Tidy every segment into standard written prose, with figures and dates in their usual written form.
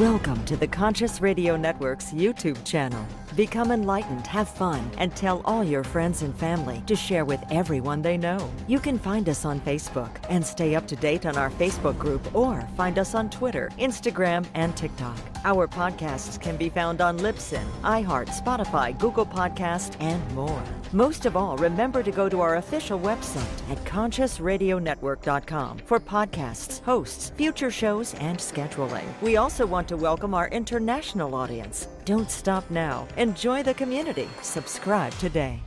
Welcome to the Conscious Radio Network's YouTube channel. Become enlightened, have fun, and tell all your friends and family to share with everyone they know. You can find us on Facebook and stay up to date on our Facebook group, or find us on Twitter, Instagram, and TikTok. Our podcasts can be found on Libsyn, iHeart, Spotify, Google Podcast, and more. Most of all, remember to go to our official website at consciousradionetwork.com for podcasts, hosts, future shows, and scheduling. We also want to welcome our international audience. Don't stop now. Enjoy the community. Subscribe today.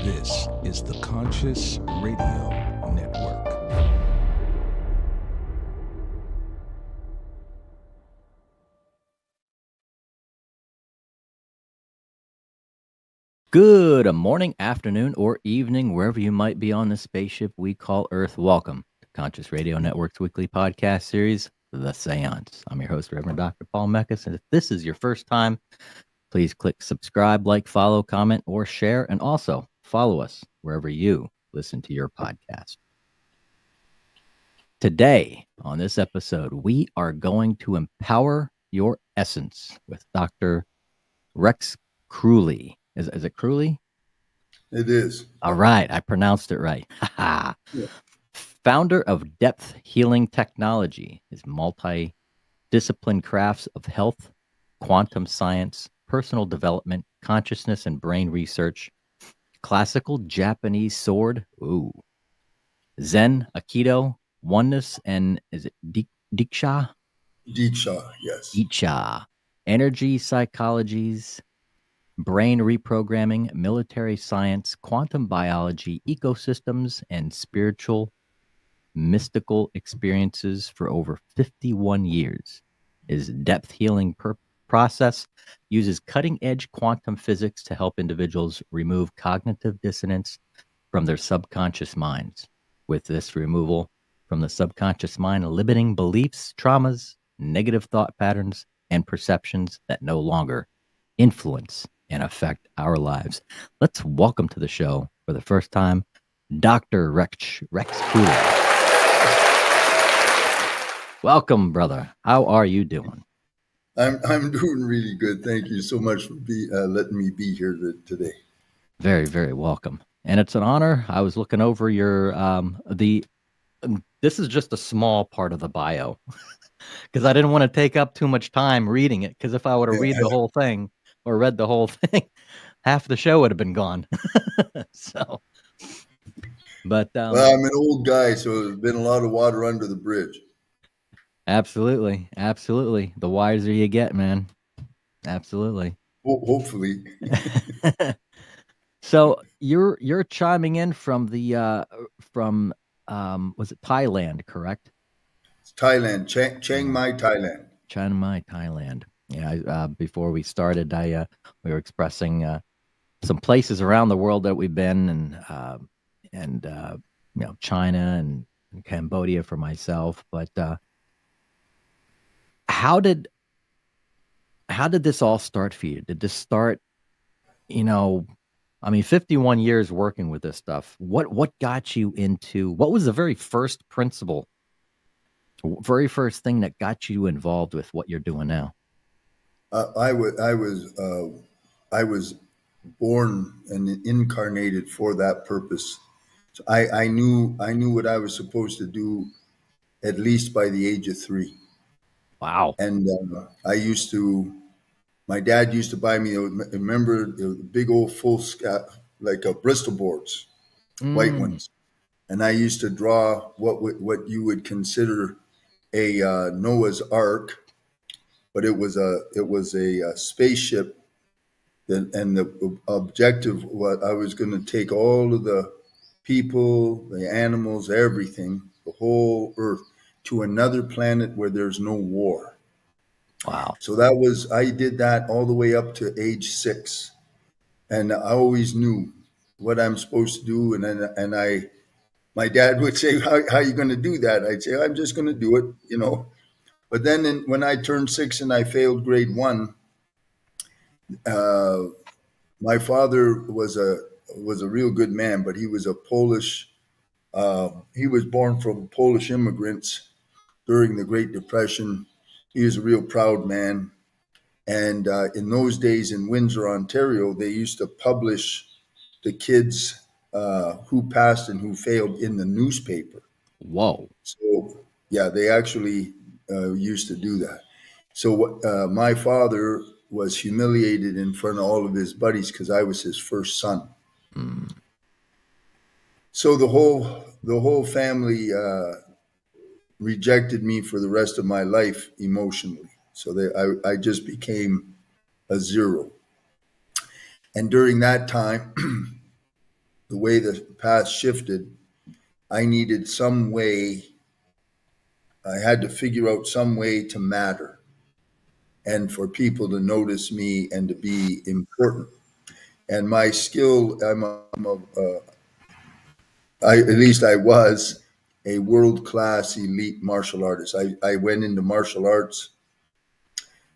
This is the Conscious Radio Network. Good morning, afternoon, or evening, wherever you might be on the spaceship we call Earth. Welcome to Conscious Radio Network's weekly podcast series, The Seance. I'm your host, Reverend Dr. Paul Meckes, and if this is your first time, please click subscribe, like, follow, comment, or share, and also follow us wherever you listen to your podcast. Today, on this episode, we are going to empower your essence with Dr. Rex Kruly. Is it Kruly? It is. All right. I pronounced it right. Yeah. Founder of Depth Healing Technology, his multi-discipline crafts of health, quantum science, personal development, consciousness and brain research, classical Japanese sword, Zen, Aikido, oneness, and is it Diksha? Diksha, yes. Diksha, energy psychologies, brain reprogramming, military science, quantum biology, ecosystems, and spiritual, mystical experiences for over 51 years. His depth healing process uses cutting-edge quantum physics to help individuals remove cognitive dissonance from their subconscious minds. With this removal from the subconscious mind, limiting beliefs, traumas, negative thought patterns, and perceptions that no longer influence and affect our lives. Let's welcome to the show for the first time, Dr. Rex Kruly. Welcome, brother. How are you doing? I'm doing really good. Thank you so much for letting me be here today. Very, very welcome. And it's an honor. I was looking over your this is just a small part of the bio because I didn't want to take up too much time reading it, because if I would have read the whole thing or read the whole thing, half the show would have been gone. So But Well, I'm an old guy, so there's been a lot of water under the bridge. absolutely, absolutely. The wiser you get, man. Absolutely. Hopefully. So you're chiming in from the from was it Thailand, correct? It's Thailand, Chiang Mai, Thailand. Chiang Mai, Thailand. Yeah, before we started, we were expressing some places around the world that we've been, and China and Cambodia for myself. But how did this all start for you? Did this start? I mean, 51 years working with this stuff. What got you into? What was the very first principle? Very first thing that got you involved with what you're doing now? I was born and incarnated for that purpose. So I knew what I was supposed to do at least by the age of 3. Wow. And my dad used to buy me, remember the big old like Bristol boards, white Mm, ones. And I used to draw what you would consider a Noah's Ark, but it was a spaceship. And the objective was I was going to take all of the people, the animals, everything, the whole Earth to another planet where there's no war. wow. So I did that all the way up to age 6. And I always knew what I'm supposed to do. My dad would say, how are you going to do that? I'd say, I'm just going to do it. But then when I turned 6 and I failed grade 1, uh, my father was a real good man, but he was a Polish. He was born from Polish immigrants during the Great Depression. He was a real proud man. And in those days in Windsor, Ontario, they used to publish the kids who passed and who failed in the newspaper. Whoa. So, yeah, they actually used to do that. So my father was humiliated in front of all of his buddies because I was his first son. Mm, So the whole family rejected me for the rest of my life emotionally. So I just became a 0. And during that time, the way the path shifted, I needed some way. I had to figure out some way to matter and for people to notice me and to be important. And my skill, at least I was a world-class elite martial artist. I went into martial arts.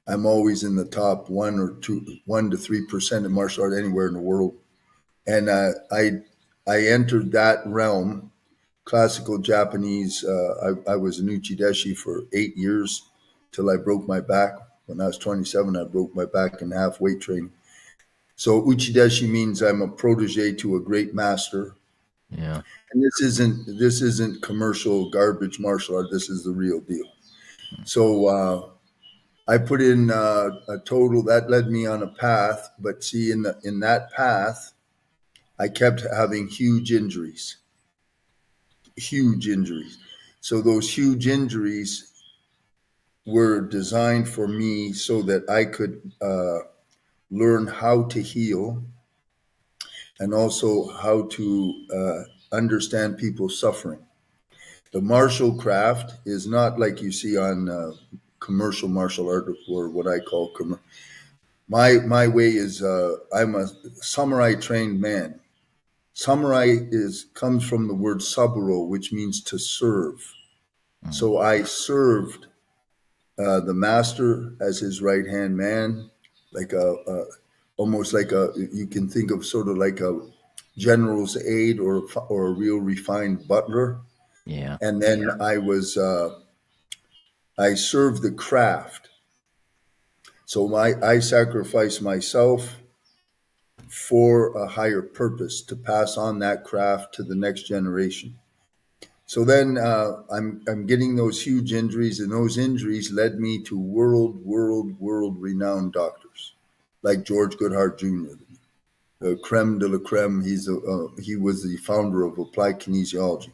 I'm always in the top 1 to 3% of martial art anywhere in the world. And I entered that realm, classical Japanese. I was an uchideshi for 8 years till I broke my back. When I was 27, I broke my back in half weight training. So uchideshi means I'm a protege to a great master. yeah. And this isn't commercial garbage martial art. This is the real deal. So I put in a total that led me on a path. But see, in that path, I kept having huge injuries. So those huge injuries were designed for me so that I could learn how to heal and also how to understand people's suffering. The martial craft is not like you see on commercial martial art or what I call my way is I'm a samurai trained man. Samurai comes from the word saburo, which means to serve. Mm, So I served the master as his right hand man, like almost like you can think of sort of like a general's aide or a real refined butler. yeah. And then I served the craft. So I sacrificed myself for a higher purpose to pass on that craft to the next generation. So then I'm getting those huge injuries, and those injuries led me to world renowned doctors like George Goodhart Jr., creme de la creme. He was the founder of applied kinesiology.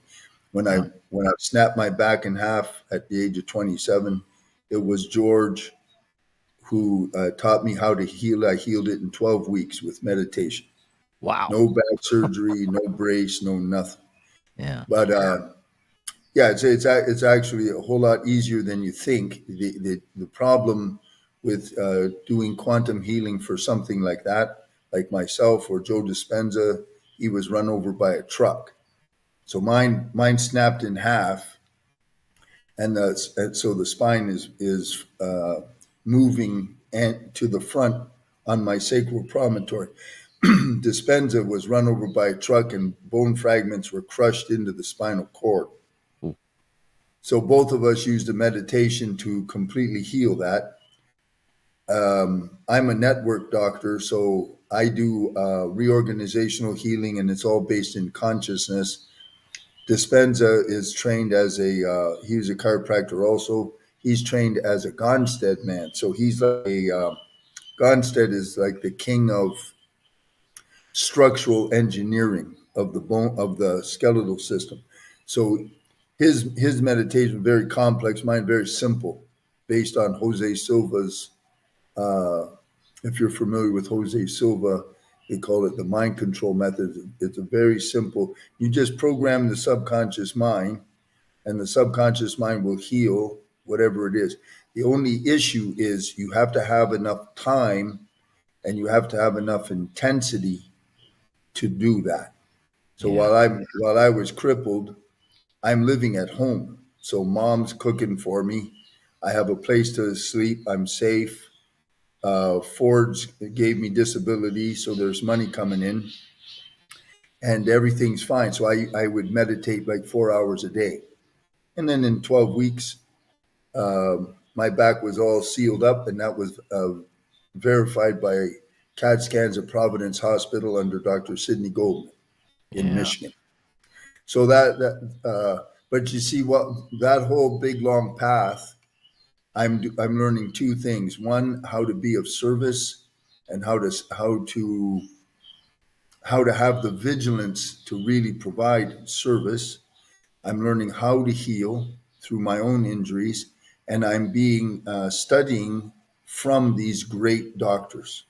When I Yeah. when I snapped my back in half at the age of 27, it was George who taught me how to heal. I healed it in 12 weeks with meditation. Wow. No back surgery, no brace, no nothing. Yeah. But yeah, it's actually a whole lot easier than you think. The problem with doing quantum healing for something like that, like myself or Joe Dispenza, he was run over by a truck. So mine snapped in half, and so the spine is moving and to the front on my sacral promontory. Dispenza was run over by a truck, and bone fragments were crushed into the spinal cord. Ooh. So both of us used a meditation to completely heal that. I'm a network doctor, so I do reorganizational healing, and it's all based in consciousness. Dispenza is trained as he was a chiropractor also. He's trained as a Gonstead man. So he's like Gonstead is like the king of structural engineering of the bone, of the skeletal system. So his meditation very complex, mine very simple, based on Jose Silva's. If you're familiar with Jose Silva, they call it the mind control method. It's a very simple. You just program the subconscious mind, and the subconscious mind will heal whatever it is. The only issue is you have to have enough time and you have to have enough intensity to do that. So Yeah. while I was crippled, I'm living at home. So mom's cooking for me. I have a place to sleep. I'm safe. Ford's gave me disability, so there's money coming in, and everything's fine. So I would meditate like 4 hours a day, and then in 12 weeks, my back was all sealed up, and that was verified by CAT scans at Providence Hospital under Dr. Sidney Goldman in Yeah. Michigan. So but you see what that whole big long path. I'm learning two things: one, how to be of service, and how to have the vigilance to really provide service. I'm learning how to heal through my own injuries, and I'm being studying from these great doctors.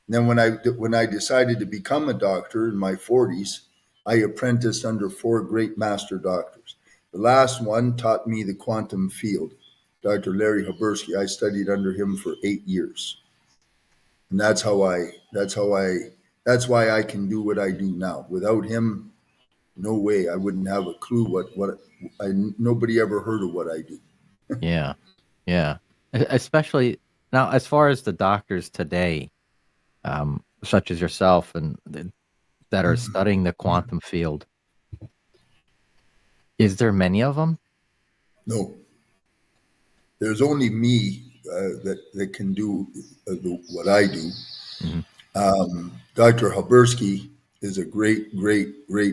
And then when I decided to become a doctor in my 40s, I apprenticed under four great master doctors. The last one taught me the quantum field, Dr. Larry Habersky. I studied under him for 8 years, and that's why I can do what I do now. Without him, no way. I wouldn't have a clue what nobody ever heard of what I do. Yeah. Yeah. Especially now, as far as the doctors today, such as yourself and that are studying the quantum field, is there many of them? No, there's only me that can do what I do. Mhm. Dr. Habersky is a great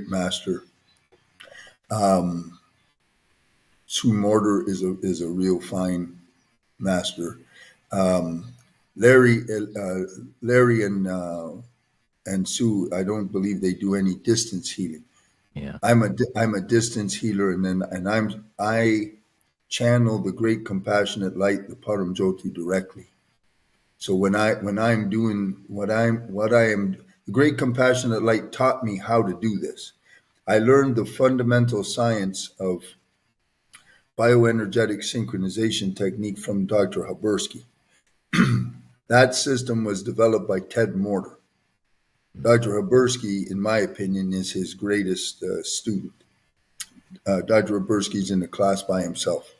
master. Sue Mortar is a real fine master. Um, Larry Larry and Sue, I don't believe they do any distance healing. Yeah. I'm a distance healer, and I channel the great compassionate light, the Param Jyoti, directly. So when I'm doing what I am, the great compassionate light taught me how to do this. I learned the fundamental science of bioenergetic synchronization technique from Dr. Habersky. That system was developed by Ted Mortar. Dr. Habersky, in my opinion, is his greatest student. Dr. Habersky's in the class by himself.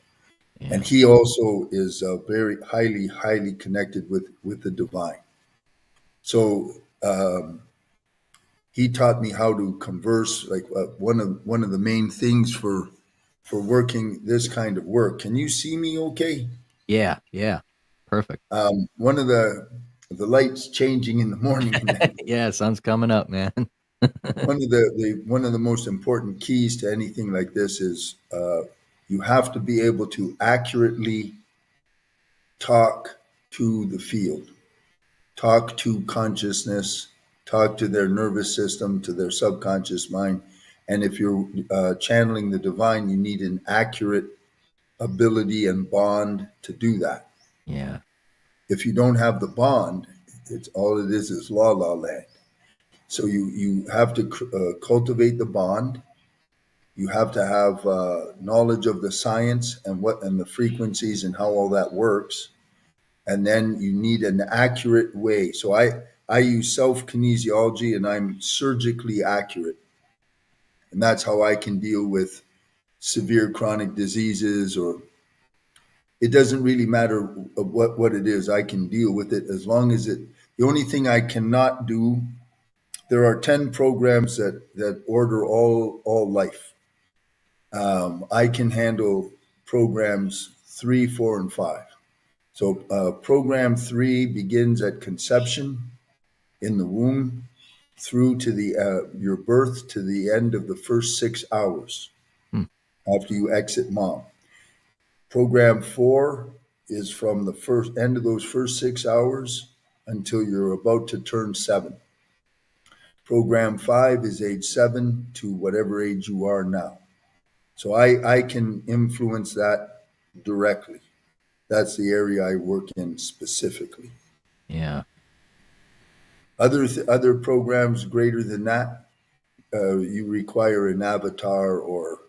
Yeah. And he also is very highly connected with the divine. So he taught me how to converse. Like one of the main things for working this kind of work. Can you see me? Okay. Yeah. Yeah. Perfect. One of the lights changing in the morning, and then Yeah. Sun's coming up, man. one of the most important keys to anything like this is you have to be able to accurately talk to the field, talk to consciousness, talk to their nervous system, to their subconscious mind. And if you're channeling the divine, you need an accurate ability and bond to do that. Yeah. If you don't have the bond, it's all it is la la land. So you have to cultivate the bond. You have to have knowledge of the science and the frequencies and how all that works. And then you need an accurate way. So I use self kinesiology, and I'm surgically accurate. And that's how I can deal with severe chronic diseases, or it doesn't really matter what it is. I can deal with it as long as the only thing I cannot do, there are 10 programs that order all life. I can handle programs 3, 4, and 5. So program 3 begins at conception in the womb through to your birth to the end of the first 6 hours after you exit mom. Program 4 is from the first end of those first 6 hours until you're about to turn 7. Program 5 is age 7 to whatever age you are now. So I can influence that directly. That's the area I work in specifically. Yeah. Other programs greater than that, you require an avatar or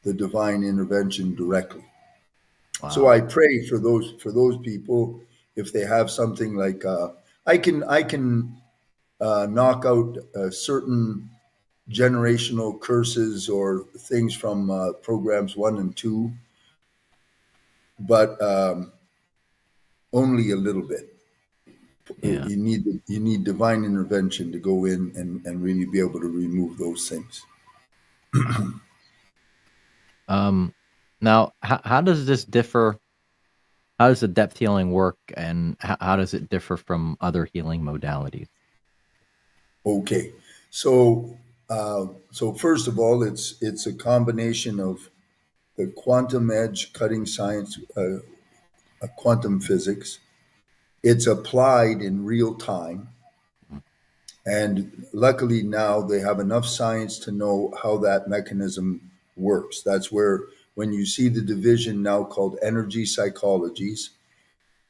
the divine intervention directly. Wow. So I pray for those people if they have something like I can knock out certain generational curses or things from programs 1 and 2, but only a little bit. Yeah. You need divine intervention to go in and really be able to remove those things. Now, how does this differ? How does the depth healing work, and how does it differ from other healing modalities? Okay, so first of all, it's a combination of the quantum edge cutting science, quantum physics. It's applied in real time. And luckily now they have enough science to know how that mechanism works. That's where, when you see the division now called energy psychologies,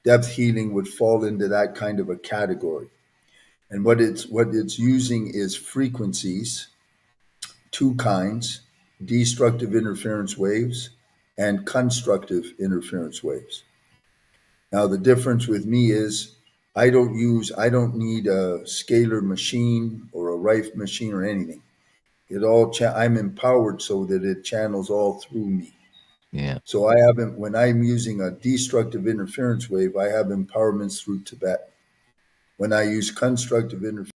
depth healing would fall into that kind of a category. And what it's using is frequencies, 2 kinds, destructive interference waves and constructive interference waves. Now, the difference with me is I don't need a scalar machine or a Rife machine or anything. I'm empowered so that it channels all through me. Yeah. So when I'm using a destructive interference wave, I have empowerments through Tibet. When I use constructive interference